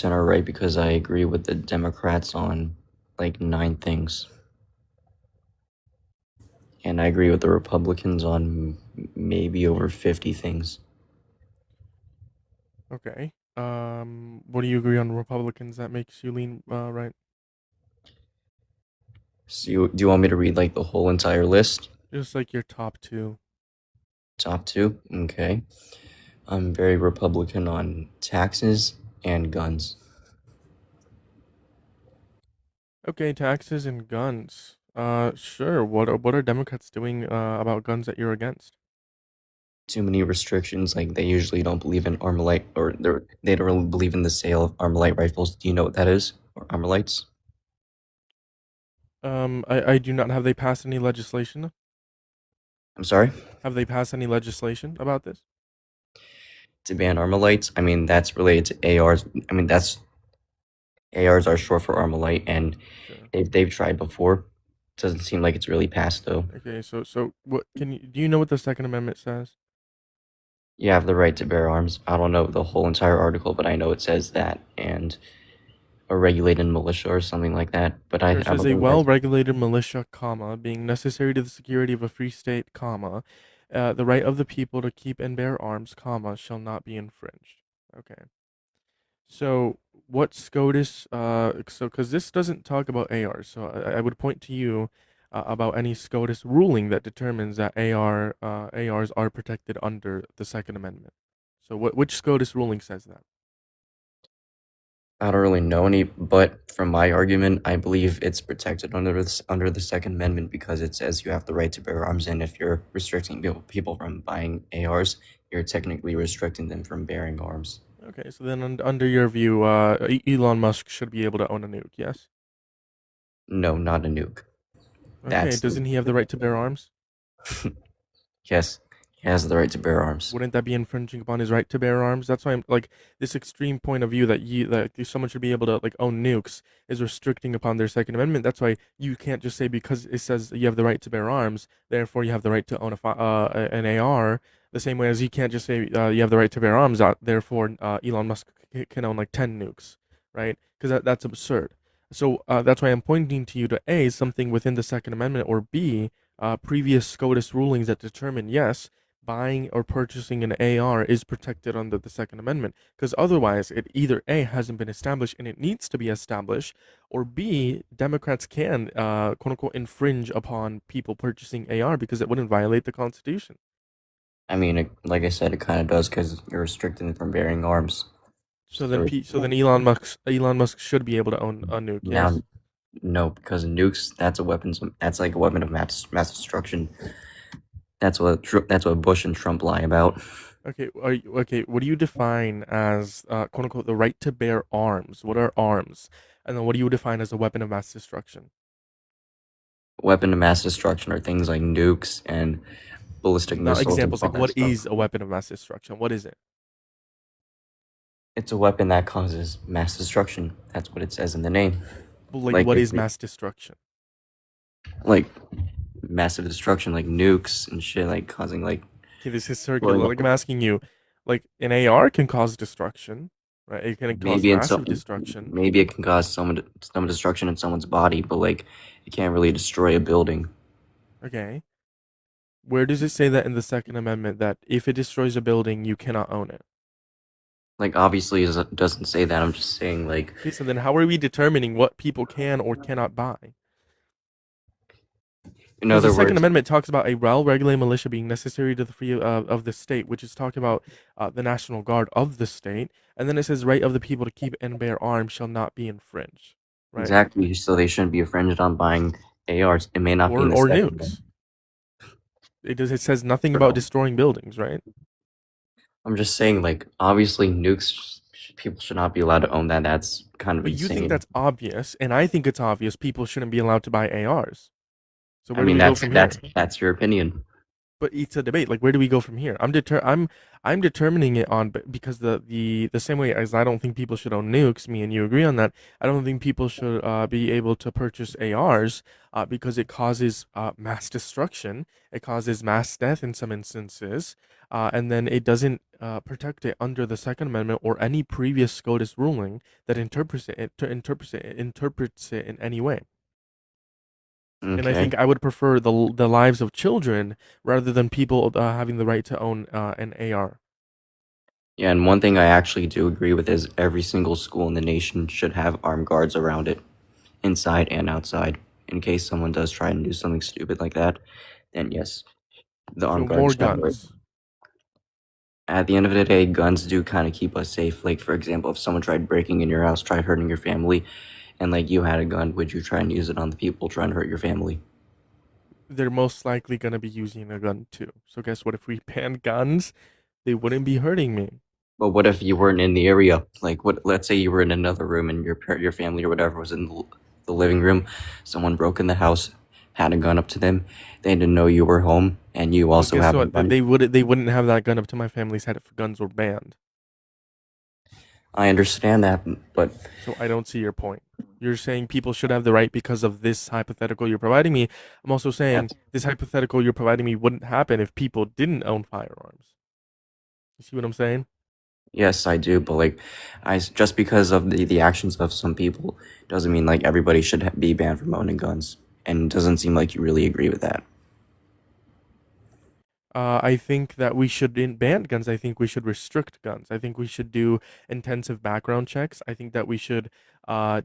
are right because I agree with the Democrats on like 9 things. And I agree with the Republicans on maybe over 50 things. Okay. What do you agree on Republicans that makes you lean right? So do you want me to read like the whole entire list? Just like your top two. Top two? Okay. I'm very Republican on taxes and guns. Okay, taxes and guns. Sure. What are Democrats doing about guns that you're against? Too many restrictions. Like they usually don't believe in Armalite, or they don't really believe in the sale of Armalite rifles. Do you know what that is? Or Armalites? I do not. Have they passed any legislation? I'm sorry? Have they passed any legislation about this? To ban Armalites? I mean, that's related to ARs. I mean, that's ARs are short for Armalite, and Sure. they've tried before. Doesn't seem like it's really passed though. Okay, so what do you know what the Second Amendment says? You have the right to bear arms. I don't know the whole entire article, but I know it says that, and a regulated militia or something like that. But Sure, it I says don't a think that's well-regulated militia, comma, being necessary to the security of a free state, comma, the right of the people to keep and bear arms, comma, shall not be infringed. Okay. So what SCOTUS, because this doesn't talk about ARs, so I would point to you about any SCOTUS ruling that determines that ARs are protected under the Second Amendment. So which SCOTUS ruling says that? I don't really know any, but from my argument, I believe it's protected under the Second Amendment because it says you have the right to bear arms, and if you're restricting people from buying ARs, you're technically restricting them from bearing arms. Okay, so then under your view, Elon Musk should be able to own a nuke, yes? No, not a nuke. Okay, That's doesn't he have the right to bear arms? yes, he has the right to bear arms. Wouldn't that be infringing upon his right to bear arms? That's why I'm like this extreme point of view that someone should be able to like own nukes is restricting upon their Second Amendment. That's why you can't just say because it says you have the right to bear arms, therefore you have the right to own an AR. The same way as you can't just say you have the right to bear arms, therefore Elon Musk can own like 10 nukes, right? Because that's absurd. So that's why I'm pointing to you to A, something within the Second Amendment, or B, previous SCOTUS rulings that determine yes, buying or purchasing an AR is protected under the Second Amendment. Because otherwise, it either A, hasn't been established and it needs to be established, or B, Democrats can, quote unquote, infringe upon people purchasing AR because it wouldn't violate the Constitution. I mean, like I said, it kind of does because you're restricting them from bearing arms. So So then Elon Musk should be able to own a nuke, now, yes? no, because nukes, that's like a weapon of mass destruction. That's what Bush and Trump lie about. Okay, what do you define as quote unquote the right to bear arms? What are arms? And then what do you define as a weapon of mass destruction? Weapon of mass destruction are things like nukes and ballistic Not missiles and examples, all like that what stuff. is a weapon of mass destruction? What is it? It's a weapon that causes mass destruction. That's what it says in the name. Like Like what if is mass destruction? like massive destruction, like nukes and shit, like causing like Okay, this is blowing circular. up. Like I'm asking you, like an AR can cause destruction, right? It can cause Maybe in massive some, destruction. maybe it can cause some destruction in someone's body, but like it can't really destroy a building. Okay. Where does it say that in the Second Amendment that if it destroys a building, you cannot own it? Like obviously it doesn't say that. I'm just saying like Okay, so then how are we determining what people can or cannot buy? in Because the other Second words, Amendment talks about a well-regulated militia being necessary to the free of the state, which is talking about the National Guard of the state, and then it says right of the people to keep and bear arms shall not be infringed, right? exactly. So they shouldn't be infringed on buying ARs. It may not be in the Or second nukes. one. It says nothing about True. destroying buildings, right? I'm just saying, like, obviously, people should not be allowed to own that. That's kind of But you think insane. that's obvious, and I think it's obvious people shouldn't be allowed to buy ARs. So I where do mean, we go from here? that's your opinion. but it's a debate. Like, where do we go from here? I'm determining it on because the same way as I don't think people should own nukes. Me and you agree on that. I don't think people should be able to purchase ARs because it causes mass destruction. It causes mass death in some instances, and then it doesn't protect it under the Second Amendment or any previous SCOTUS ruling that interprets it in any way. And I Okay. think I would prefer the lives of children rather than people having the right to own an AR. Yeah, and one thing I actually do agree with is every single school in the nation should have armed guards around it, inside and outside, in case someone does try and do something stupid like that. Then yes, the So armed guards more should have the right. guns. At the end of the day, guns do kind of keep us safe. Like for example, if someone tried breaking in your house, tried hurting your family, and like you had a gun, would you try and use it on the people trying to hurt your family? They're most likely gonna be using a gun too. So guess what? If we banned guns, they wouldn't be hurting me. But what if you weren't in the area? Like, what? Let's say you were in another room, and your family or whatever was in the living room. Someone broke in the house, had a gun up to them. They didn't know you were home, and you But also guess have a what? gun. They wouldn't have that gun up to my family's head if guns were banned. I understand that, but So I don't see your point. You're saying people should have the right because of this hypothetical you're providing me. I'm also saying yes, this hypothetical you're providing me wouldn't happen if people didn't own firearms. You see what I'm saying? yes, I do. But like, just because of the actions of some people doesn't mean like everybody should be banned from owning guns. And it doesn't seem like you really agree with that. I think that we shouldn't ban guns. I think we should restrict guns. I think we should do intensive background checks. I think that we should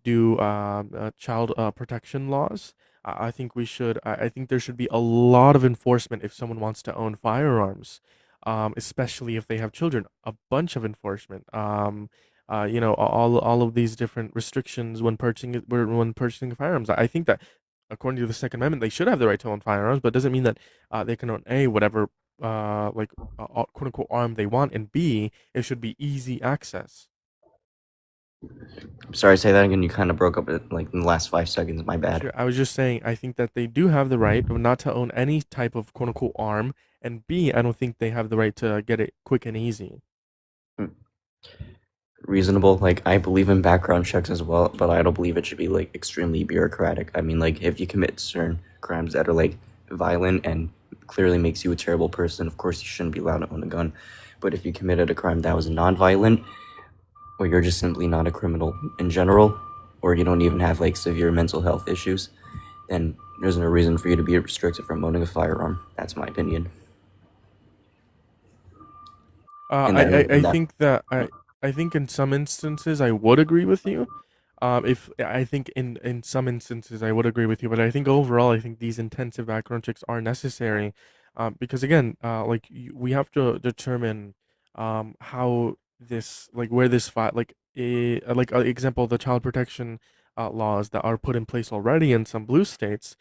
do child protection laws. I think we should. I think there should be a lot of enforcement if someone wants to own firearms, especially if they have children. A bunch of enforcement. All of these different restrictions when purchasing firearms. I think that according to the Second Amendment, they should have the right to own firearms, but it doesn't mean that they can own A, whatever quote unquote arm they want, and B, it should be easy access. Sorry, say that again. You kind of broke up like in the last 5 seconds. My bad. Sure, I was just saying, I think that they do have the right not to own any type of quote unquote arm, and B, I don't think they have the right to get it quick and easy. Hmm. Reasonable. Like I believe in background checks as well, but I don't believe it should be like extremely bureaucratic. I mean, like if you commit certain crimes that are like violent and clearly makes you a terrible person, of course you shouldn't be allowed to own a gun. But if you committed a crime that was non-violent, or you're just simply not a criminal in general, or you don't even have like severe mental health issues, then there's no reason for you to be restricted from owning a firearm. That's my opinion. Uh, And I, then I, I and that think that I think in some instances I would agree with you. If I think in some instances I would agree with you, but I think overall I think these intensive background checks are necessary, because again, we have to determine how this like where this fight like example the child protection laws that are put in place already in some blue states.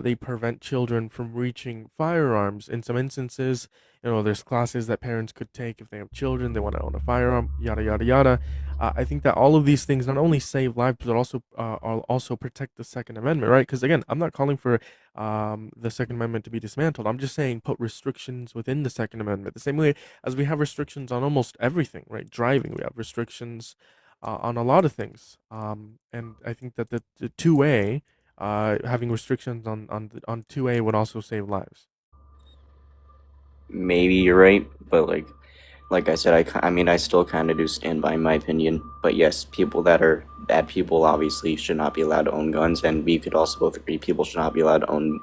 They prevent children from reaching firearms in some instances. There's classes that parents could take if they have children, they want to own a firearm, yada yada yada. I think that all of these things not only save lives but also protect the Second Amendment, right? Because again, I'm not calling for the Second Amendment to be dismantled. I'm just saying put restrictions within the Second Amendment, the same way as we have restrictions on almost everything, right? Driving, we have restrictions on a lot of things, and I think that the two A, having restrictions on two A would also save lives. maybe you're right, but like I said, I mean, I still kind of do stand by my opinion. But yes, people that are bad people obviously should not be allowed to own guns, and we could also both agree people should not be allowed to own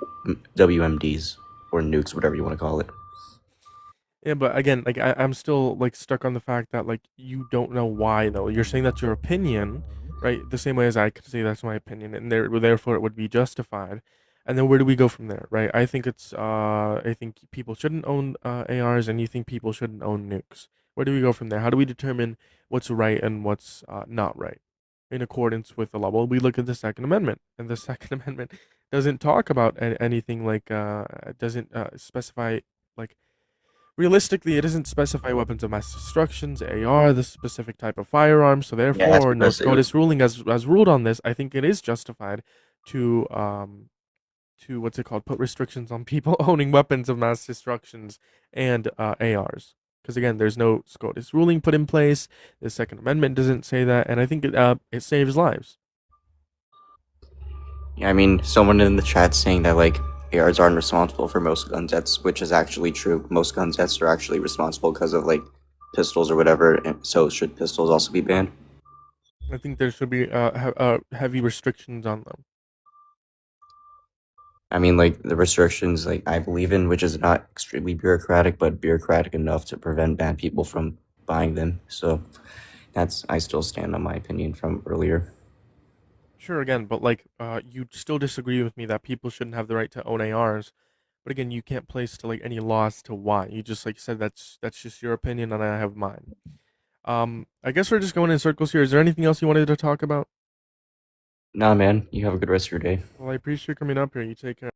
WMDs or nukes, whatever you want to call it. Yeah, but again, like I'm still like stuck on the fact that like you don't know why though. You're saying that's your opinion, right? The same way as I could say that's my opinion, and therefore it would be justified. And then where do we go from there, right? I think people shouldn't own ARs, and you think people shouldn't own nukes. Where do we go from there? How do we determine what's right and what's not right in accordance with the law? Well, we look at the Second Amendment, and the Second Amendment doesn't talk about anything like doesn't specify like realistically, it doesn't specify weapons of mass destruction, AR, the specific type of firearm. So Yeah, that's therefore, no because it was SCOTUS ruling has ruled on this. I think it is justified to to what's it called? Put restrictions on people owning weapons of mass destructions and ARs. Because again, there's no SCOTUS ruling put in place. The Second Amendment doesn't say that, and I think it saves lives. Yeah, I mean, someone in the chat saying that like ARs aren't responsible for most gun deaths, which is actually true. Most gun deaths are actually responsible because of like pistols or whatever. And so should pistols also be banned? I think there should be heavy restrictions on them. I mean, like the restrictions, like I believe in, which is not extremely bureaucratic, but bureaucratic enough to prevent bad people from buying them. So that's I still stand on my opinion from earlier. Sure, again, but like, you still disagree with me that people shouldn't have the right to own ARs. But again, you can't place to like any laws to why. You just like said that's just your opinion, and I have mine. I guess we're just going in circles here. Is there anything else you wanted to talk about? Nah, man, you have a good rest of your day. Well, I appreciate you coming up here. You take care.